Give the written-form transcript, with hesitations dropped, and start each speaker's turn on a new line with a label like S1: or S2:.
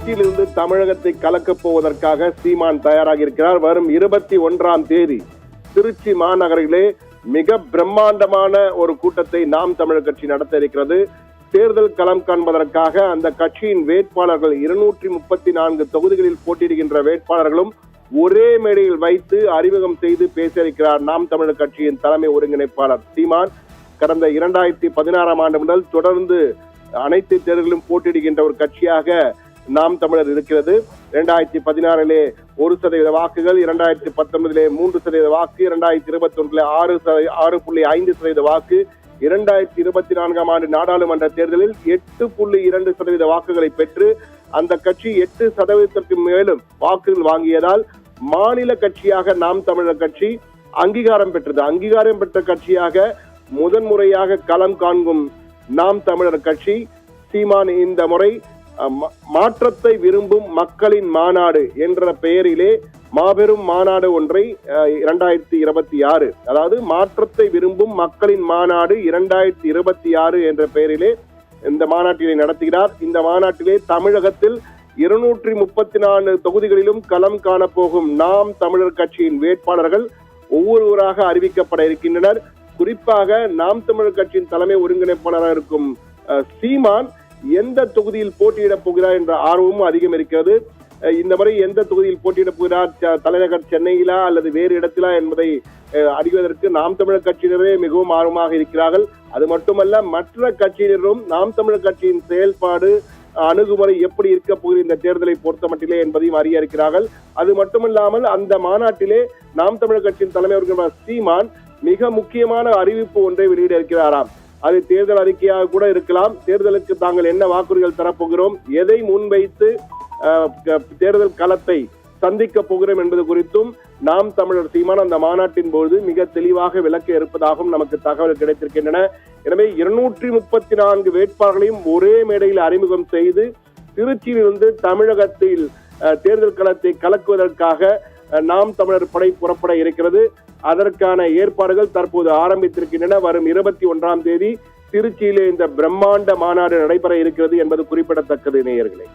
S1: திருச்சியிலிருந்து தமிழகத்தை கலக்கப் போவதற்காக சீமான் தயாராகி இருக்கிறார். வரும் 21ஆம் தேதி திருச்சி மாநகரிலே மிக பிரம்மாண்டமான ஒரு கூட்டத்தை நாம் தமிழர் கட்சி நடத்த இருக்கிறது. தேர்தல் களம் காண்பதற்காக அந்த கட்சியின் வேட்பாளர்கள் 234 தொகுதிகளில் போட்டியிடுகின்ற வேட்பாளர்களும் ஒரே மேடையில் வைத்து அறிமுகம் செய்து பேச இருக்கிறார் நாம் தமிழர் கட்சியின் தலைமை ஒருங்கிணைப்பாளர் சீமான். கடந்த 2016ஆம் ஆண்டு முதல் தொடர்ந்து அனைத்து தேர்தலிலும் போட்டியிடுகின்ற ஒரு கட்சியாக நாம் தமிழர் இருக்கிறது. 2016 1% வாக்குகள், 2019 3% வாக்கு, 2021 6.5% வாக்கு, 2024ஆம் ஆண்டு நாடாளுமன்ற தேர்தலில் 8.2% வாக்குகளை பெற்று அந்த கட்சி 8% மேலும் வாக்குகள் வாங்கியதால் மாநில கட்சியாக நாம் தமிழர் கட்சி அங்கீகாரம் பெற்றது. அங்கீகாரம் பெற்ற கட்சியாக முதன்முறையாக களம் காண்கும் நாம் தமிழர் கட்சி சீமான் இந்த முறை மாற்றத்தை விரும்பும் மக்களின் மாநாடு என்ற பெயரிலே மாபெரும் மாநாடு ஒன்றை 2026, அதாவது மாற்றத்தை விரும்பும் மக்களின் மாநாடு 2026 என்ற பெயரிலே இந்த மாநாட்டினை நடத்துகிறார். இந்த மாநாட்டிலே தமிழகத்தில் 234 தொகுதிகளிலும் களம் காணப்போகும் நாம் தமிழர் கட்சியின் வேட்பாளர்கள் ஒவ்வொருவராக அறிவிக்கப்பட இருக்கின்றனர். குறிப்பாக நாம் தமிழர் கட்சியின் தலைமை ஒருங்கிணைப்பாளராக இருக்கும் சீமான் எந்த தொகுதியில் போட்டியிடப் போகிறார் என்ற ஆர்வமும் அதிகம் இருக்கிறது. இந்த முறை எந்த தொகுதியில் போட்டியிடப் போகிறார், தலைநகர் சென்னையிலா அல்லது வேறு இடத்திலா என்பதை அறிவதற்கு நாம் தமிழர் கட்சியினரே மிகவும் ஆர்வமாக இருக்கிறார்கள். அது மட்டுமல்ல, மற்ற கட்சியினரும் நாம் தமிழர் கட்சியின் செயல்பாடு அணுகுமுறை எப்படி இருக்க போகிற இந்த தேர்தலை பொறுத்த மட்டிலே என்பதையும் அறிய இருக்கிறார்கள். அது மட்டுமல்லாமல் அந்த மாநாட்டிலே நாம் தமிழர் கட்சியின் தலைமை ஒருங்கிணைப்பாளர் சீமான் மிக முக்கியமான அறிவிப்பு ஒன்றை வெளியிட இருக்கிறாராம். அது தேர்தல் அறிக்கையாக கூட இருக்கலாம். தேர்தலுக்கு தாங்கள் என்ன வாக்குறுதிகள் தரப்போகிறோம், எதை முன்வைத்து தேர்தல் களத்தை சந்திக்க போகிறோம் என்பது குறித்தும் நாம் தமிழர் சீமான் அந்த மாநாட்டின் போது மிக தெளிவாக விளக்க இருப்பதாகவும் நமக்கு தகவல் கிடைத்திருக்கின்றன. எனவே 234 வேட்பாளர்களையும் ஒரே மேடையில் அறிமுகம் செய்து திருச்சியிலிருந்து தமிழகத்தில் தேர்தல் களத்தை கலக்குவதற்காக நாம் தமிழர் படை புறப்பட இருக்கிறது. அதற்கான ஏற்பாடுகள் தற்போது ஆரம்பித்திருக்கின்றன. வரும் 21ஆம் தேதி திருச்சியிலே இந்த பிரம்மாண்ட மாநாடு நடைபெற இருக்கிறது என்பது குறிப்பிடத்தக்கது நேயர்களே.